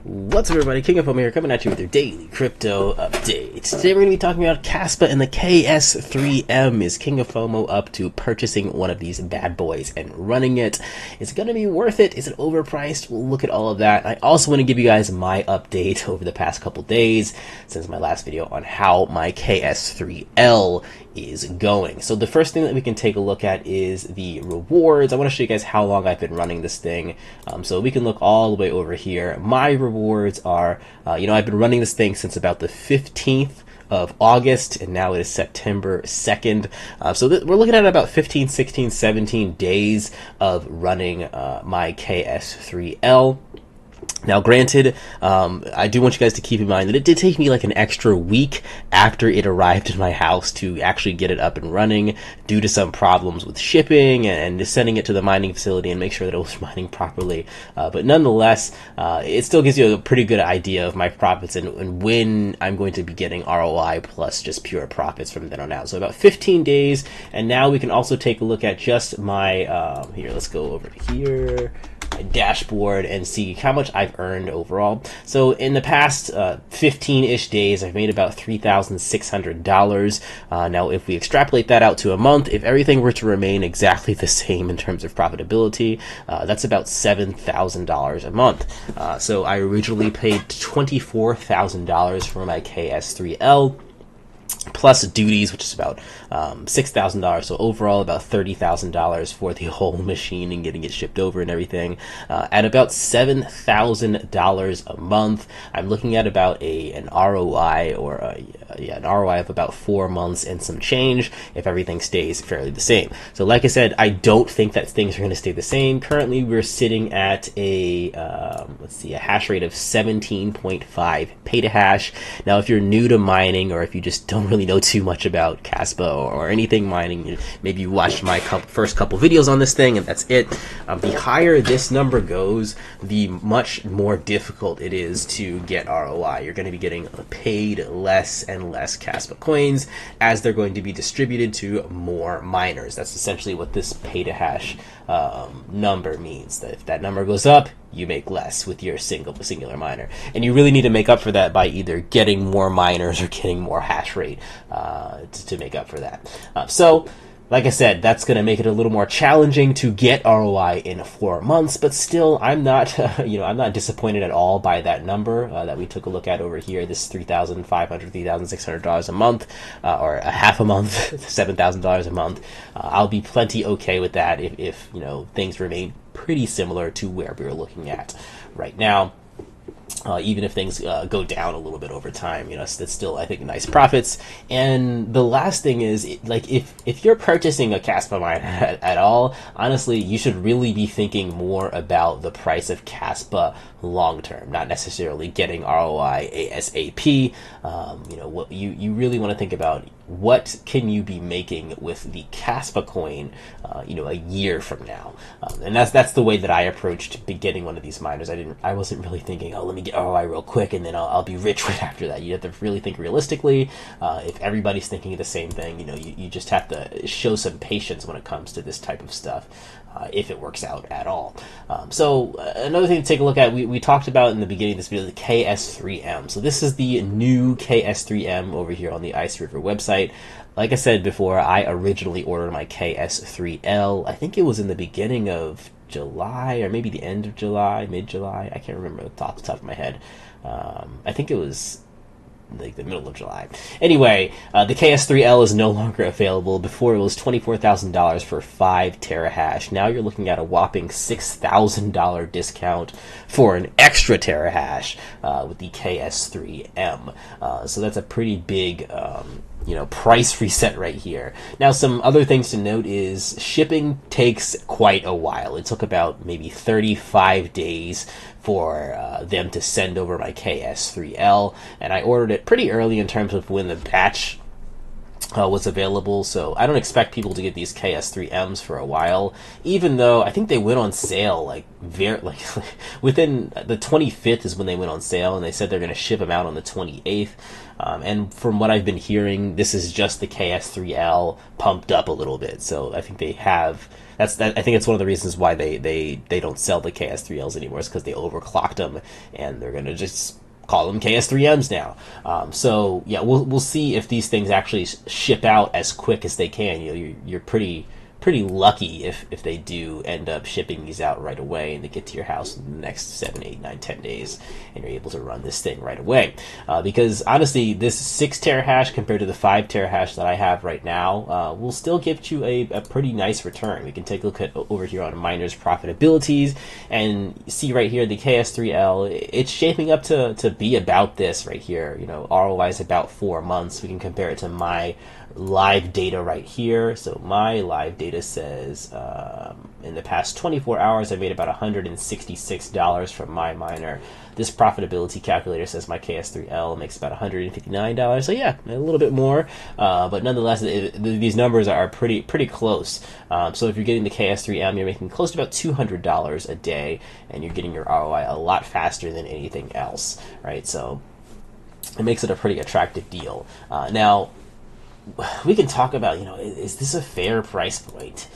What's up, everybody? King of Fomo here, coming at you with your daily crypto update. Today we're going to be talking about Kaspa and the KS3M. Is King of Fomo up to purchasing one of these bad boys and running it? Is it going to be worth it? Is it overpriced? We'll look at all of that. I also want to give you guys my update over the past couple days since my last video on how my KS3L is going. So the first thing that we can take a look at is the rewards. I want to show you guys how long I've been running this thing. So we can look all the way over here. My rewards are, I've been running this thing since about the 15th of August, and now it is September 2nd. So we're looking at about 15, 16, 17 days of running my KS3L. Now, granted, I do want you guys to keep in mind that it did take me like an extra week after it arrived in my house to actually get it up and running due to some problems with shipping and sending it to the mining facility and make sure that it was mining properly. But nonetheless, it still gives you a pretty good idea of my profits and when I'm going to be getting ROI plus just pure profits from then on out. So about 15 days, and now we can also take a look at just my, here, let's go over here. My dashboard and see how much I've earned overall. So in the past 15-ish days, I've made about $3,600. Now, if we extrapolate that out to a month, if everything were to remain exactly the same in terms of profitability, that's about $7,000 a month. So I originally paid $24,000 for my KS3L. Plus duties, which is about $6,000, so overall about $30,000 for the whole machine and getting it shipped over and everything. At about $7,000 a month, I'm looking at about an ROI or an ROI of about 4 months and some change if everything stays fairly the same. So like I said, I don't think that things are going to stay the same. Currently, we're sitting at a hash rate of 17.5 petahash. Now, if you're new to mining or if you just don't really know too much about Kaspa or anything mining, maybe you watched my first couple videos on this thing and that's it. The higher this number goes, the much more difficult it is to get ROI. You're going to be getting paid less and less Kaspa coins as they're going to be distributed to more miners. That's essentially what this petahash number means. That if that number goes up, you make less with your singular miner, and you really need to make up for that by either getting more miners or getting more hash rate to make up for that. So like I said, that's going to make it a little more challenging to get ROI in 4 months, but still, I'm not, I'm not disappointed at all by that number that we took a look at over here. This $3,500, $3,600 a month, or a half a month, $7,000 a month. I'll be plenty okay with that if things remain pretty similar to where we're looking at right now. Even if things go down a little bit over time, that's still, I think, nice profits. And the last thing is, if you're purchasing a Kaspa mine at all, honestly, you should really be thinking more about the price of Kaspa long term, not necessarily getting ROI ASAP. What you really want to think about, what can you be making with the Kaspa coin, a year from now? And that's the way that I approached getting one of these miners. I wasn't really thinking, oh, let me get ROI real quick and then I'll be rich right after that. You have to really think realistically. If everybody's thinking the same thing, you just have to show some patience when it comes to this type of stuff. If it works out at all. So another thing to take a look at, we talked about in the beginning of this video, the KS3M. So this is the new KS3M over here on the Ice River website. Like I said before, I originally ordered my KS3L. I think it was in the beginning of July, or maybe the end of July, mid-July. I can't remember off the top of my head. I think it was like the middle of July. Anyway, the KS3L is no longer available. Before it was $24,000 for 5 terahash. Now you're looking at a whopping $6,000 discount for an extra terahash with the KS3M. So that's a pretty big price reset right here. Now, some other things to note is shipping takes quite a while. It took about maybe 35 days for them to send over my KS3L, and I ordered it pretty early in terms of when the batch was available, so I don't expect people to get these KS3Ms for a while, even though I think they went on sale like within the 25th is when they went on sale, and they said they're going to ship them out on the 28th. And from what I've been hearing, this is just the KS3L pumped up a little bit, so I think they have. I think it's one of the reasons why they don't sell the KS3Ls anymore, is because they overclocked them, and they're gonna just call them KS3Ms now. So yeah, we'll see if these things actually ship out as quick as they can. You know, you're pretty lucky if they do end up shipping these out right away and they get to your house in the next 7, 8, 9, 10 days, and you're able to run this thing right away. Because honestly, this 6 terahash compared to the 5 terahash that I have right now will still give you a pretty nice return. We can take a look at over here on miners' profitabilities and see right here the KS3L. It's shaping up to be about this right here. You know, ROI is about 4 months. We can compare it to my live data right here. So my live data says in the past 24 hours I made about $166 from my miner. This profitability calculator says my KS3L makes about $159. So yeah, a little bit more, but nonetheless these numbers are pretty close. So if you're getting the KS3M, you're making close to about $200 a day, and you're getting your ROI a lot faster than anything else, right? So it makes it a pretty attractive deal. Now we can talk about, you know, is this a fair price point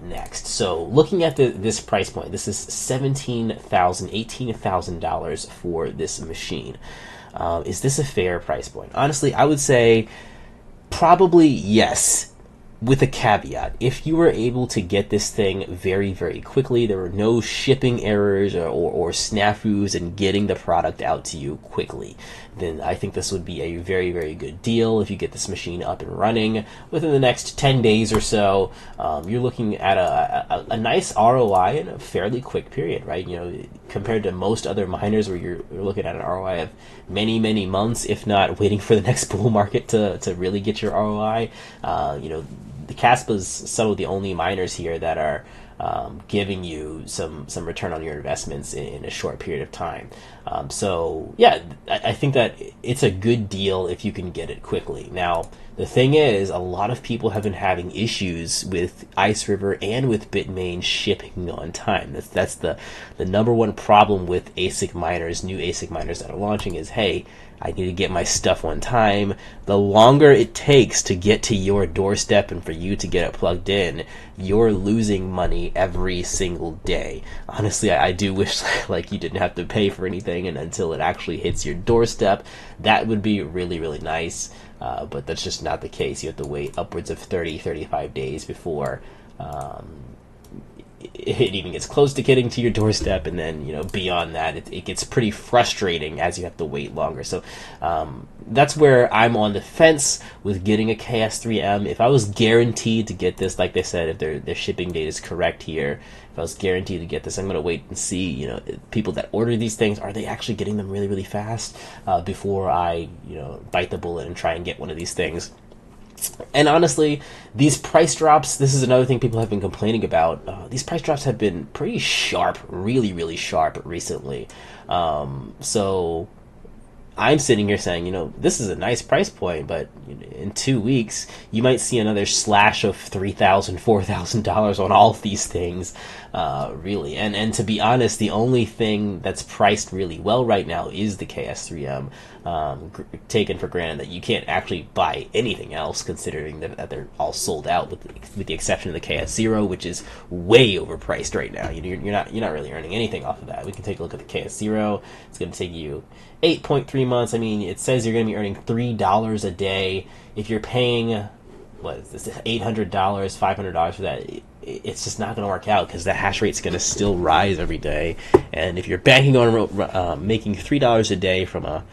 next? So looking at this price point, this is $18,000 for this machine. Is this a fair price point? Honestly, I would say probably yes, with a caveat. If you were able to get this thing very quickly, there were no shipping errors or snafus in getting the product out to you quickly, then I think this would be a very good deal. If you get this machine up and running within the next 10 days or so, you're looking at a nice ROI in a fairly quick period, right? You know, compared to most other miners where you're looking at an ROI of many months, if not waiting for the next bull market to really get your ROI. You know, the Kaspa's some of the only miners here that are giving you some return on your investments in a short period of time. So yeah, I think that it's a good deal if you can get it quickly. Now, the thing is, a lot of people have been having issues with Ice River and with Bitmain shipping on time. That's the number one problem with ASIC miners, new ASIC miners that are launching, is, hey, I need to get my stuff on time. The longer it takes to get to your doorstep and for you to get it plugged in, you're losing money every single day. Honestly, I do wish like you didn't have to pay for anything and until it actually hits your doorstep. That would be really nice, but that's just not the case. You have to wait upwards of 35 days before it even gets close to getting to your doorstep, and then, you know, beyond that it gets pretty frustrating as you have to wait longer. So that's where I'm on the fence with getting a KS3M. If I was guaranteed to get this, like they said, if their shipping date is correct here, if I was guaranteed to get this, I'm going to wait and see, you know, people that order these things, are they actually getting them really fast before I, you know, bite the bullet and try and get one of these things. And honestly, these price drops, this is another thing people have been complaining about. These price drops have been pretty sharp, really sharp recently. So I'm sitting here saying, you know, this is a nice price point, but in 2 weeks, you might see another slash of $3,000, $4,000 on all of these things, really. And to be honest, the only thing that's priced really well right now is the KS3M, taken for granted that you can't actually buy anything else, considering that they're all sold out, with the exception of the KS0, which is way overpriced right now. You're not really earning anything off of that. We can take a look at the KS0. It's going to take you 8.3 months. I mean, it says you're going to be earning $3 a day. If you're paying, what is this, $800, $500 for that, it's just not going to work out, because the hash rate's going to still rise every day. And if you're banking on making $3 a day from a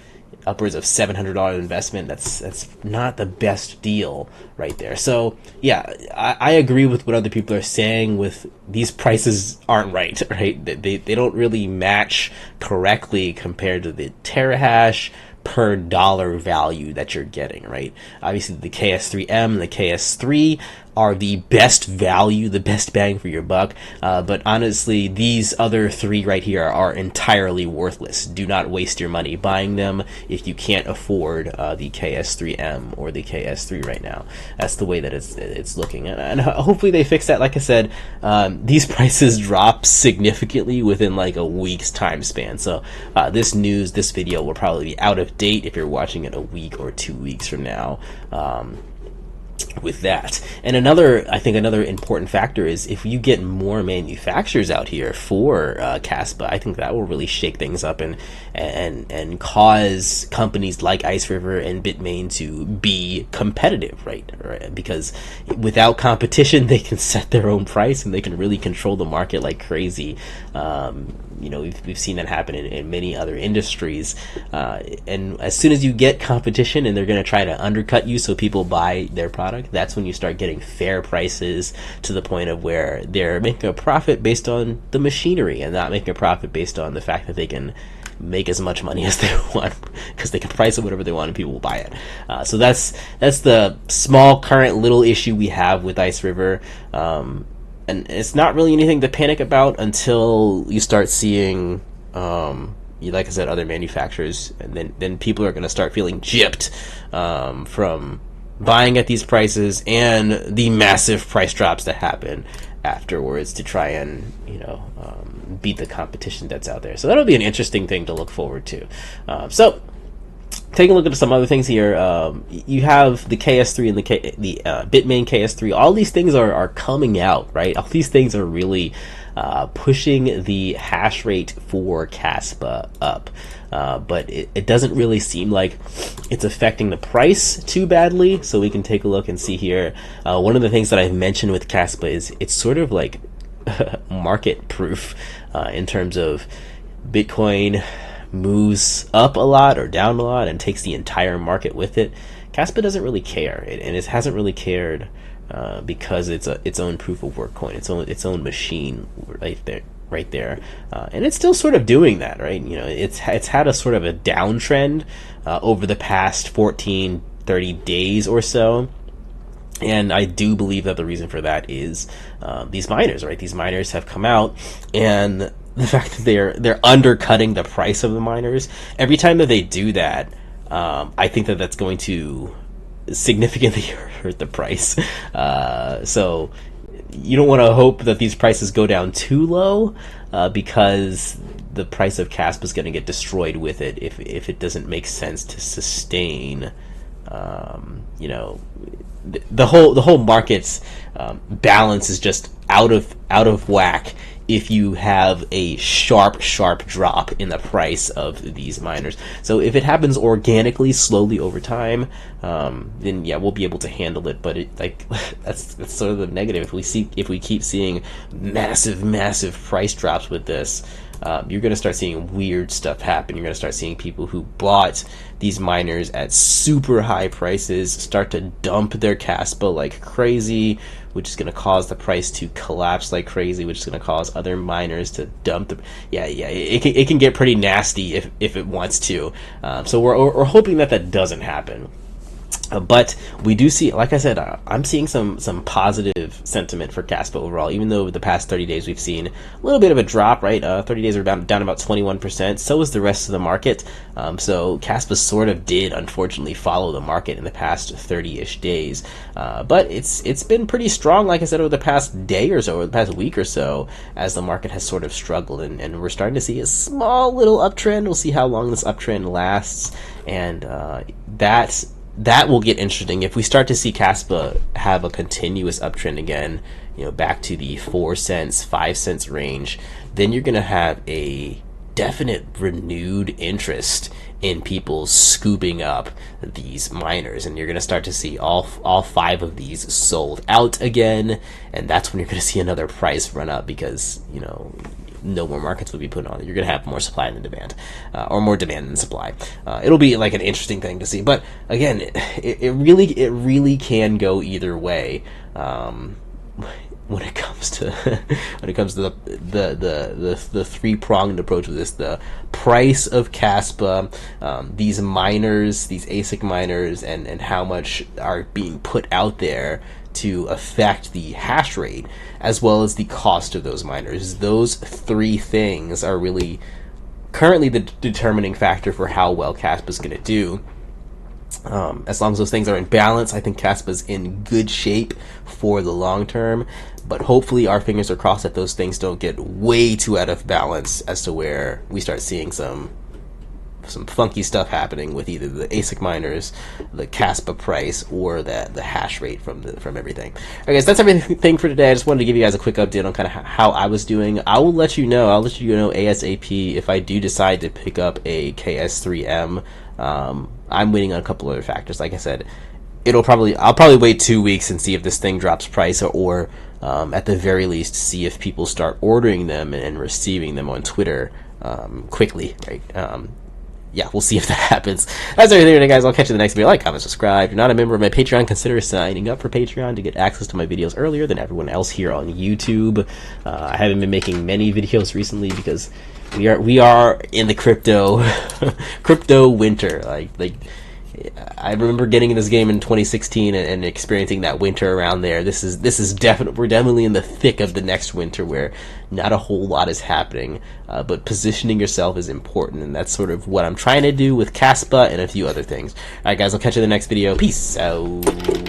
upwards of $700 investment, that's not the best deal right there. So yeah, I agree with what other people are saying. With these prices aren't right? They don't really match correctly compared to the terahash per dollar value that you're getting, right? Obviously the KS3M and the KS3 are the best value, the best bang for your buck. But honestly, these other three right here are entirely worthless. Do not waste your money buying them if you can't afford the KS3M or the KS3 right now. That's the way that it's looking, and hopefully they fix that. Like I said, these prices drop significantly within like a week's time span. So this video will probably be out of date if you're watching it a week or 2 weeks from now. With that, and I think another important factor is if you get more manufacturers out here for Kaspa, I think that will really shake things up and cause companies like Ice River and Bitmain to be competitive, right? Because without competition, they can set their own price and they can really control the market like crazy. You know, we've seen that happen in many other industries, and as soon as you get competition and they're going to try to undercut you so people buy their product, that's when you start getting fair prices to the point of where they're making a profit based on the machinery and not making a profit based on the fact that they can make as much money as they want, because they can price it whatever they want and people will buy it. So that's the small current little issue we have with Ice River. And it's not really anything to panic about until you start seeing, like I said, other manufacturers, and then people are going to start feeling gypped from buying at these prices and the massive price drops that happen afterwards to try and, beat the competition that's out there. So that'll be an interesting thing to look forward to. So taking a look at some other things here, you have the KS3 and the Bitmain KS3. All these things are coming out, right? All these things are really pushing the hash rate for Kaspa up. But it doesn't really seem like it's affecting the price too badly. So we can take a look and see here. One of the things that I've mentioned with Kaspa is it's sort of like market proof in terms of Bitcoin moves up a lot or down a lot and takes the entire market with it. Kaspa doesn't really care, and it hasn't really cared because it's its own proof of work coin, its own machine right there, and it's still sort of doing that, right? It's had a sort of a downtrend over the past 30 days or so. And I do believe that the reason for that is these miners, right? These miners have come out, and the fact that they're undercutting the price of the miners. Every time that they do that, I think that that's going to significantly hurt the price. So you don't want to hope that these prices go down too low, because the price of Kaspa is going to get destroyed with it if it doesn't make sense to sustain. The whole market's balance is just out of whack if you have a sharp drop in the price of these miners. So if it happens organically, slowly over time, then yeah, we'll be able to handle it. But that's sort of the negative. If we keep seeing massive price drops with this, you're going to start seeing weird stuff happen. You're going to start seeing people who bought these miners at super high prices start to dump their Kaspa like crazy, which is going to cause the price to collapse like crazy, which is going to cause other miners to dump them. It can get pretty nasty if it wants to. So we're hoping that doesn't happen. But we do see, like I said, I'm seeing some positive sentiment for Kaspa overall, even though the past 30 days we've seen a little bit of a drop, right? 30 days are down about 21%. So is the rest of the market. So Kaspa sort of did, unfortunately, follow the market in the past 30-ish days. But it's been pretty strong, like I said, over the past day or so, or the past week or so, as the market has sort of struggled. And we're starting to see a small little uptrend. We'll see how long this uptrend lasts. And that will get interesting if we start to see Kaspa have a continuous uptrend again, back to the 4 cents, 5 cents range. Then you're going to have a definite renewed interest in people scooping up these miners, and you're going to start to see all 5 of these sold out again, and that's when you're going to see another price run up because no more markets will be put on it. You're going to have more supply than demand, or more demand than supply. It'll be like an interesting thing to see. But again, it really can go either way. When it comes to the three-pronged approach of this, the price of Kaspa, these miners, these ASIC miners, and how much are being put out there to affect the hash rate as well as the cost of those miners. Those three things are really currently the determining factor for how well Kaspa's going to do. As long as those things are in balance, I think Kaspa's in good shape for the long term. But hopefully our fingers are crossed that those things don't get way too out of balance as to where we start seeing some funky stuff happening with either the ASIC miners, the Kaspa price, or the hash rate from everything. Alright guys, that's everything for today. I just wanted to give you guys a quick update on kind of how I was doing. I'll let you know ASAP if I do decide to pick up a KS3M. I'm waiting on a couple other factors. Like I said, I'll probably wait 2 weeks and see if this thing drops price, or at the very least see if people start ordering them and receiving them on Twitter quickly, right? Yeah, we'll see if that happens. That's everything today, guys. I'll catch you in the next video. Like, comment, subscribe. If you're not a member of my Patreon, consider signing up for Patreon to get access to my videos earlier than everyone else here on YouTube. I haven't been making many videos recently because we are in the crypto winter. Like I remember getting in this game in 2016 and experiencing that winter around there. This is we're definitely in the thick of the next winter where not a whole lot is happening, but positioning yourself is important, and that's sort of what I'm trying to do with Kaspa and a few other things. Alright guys, I'll catch you in the next video. Peace out.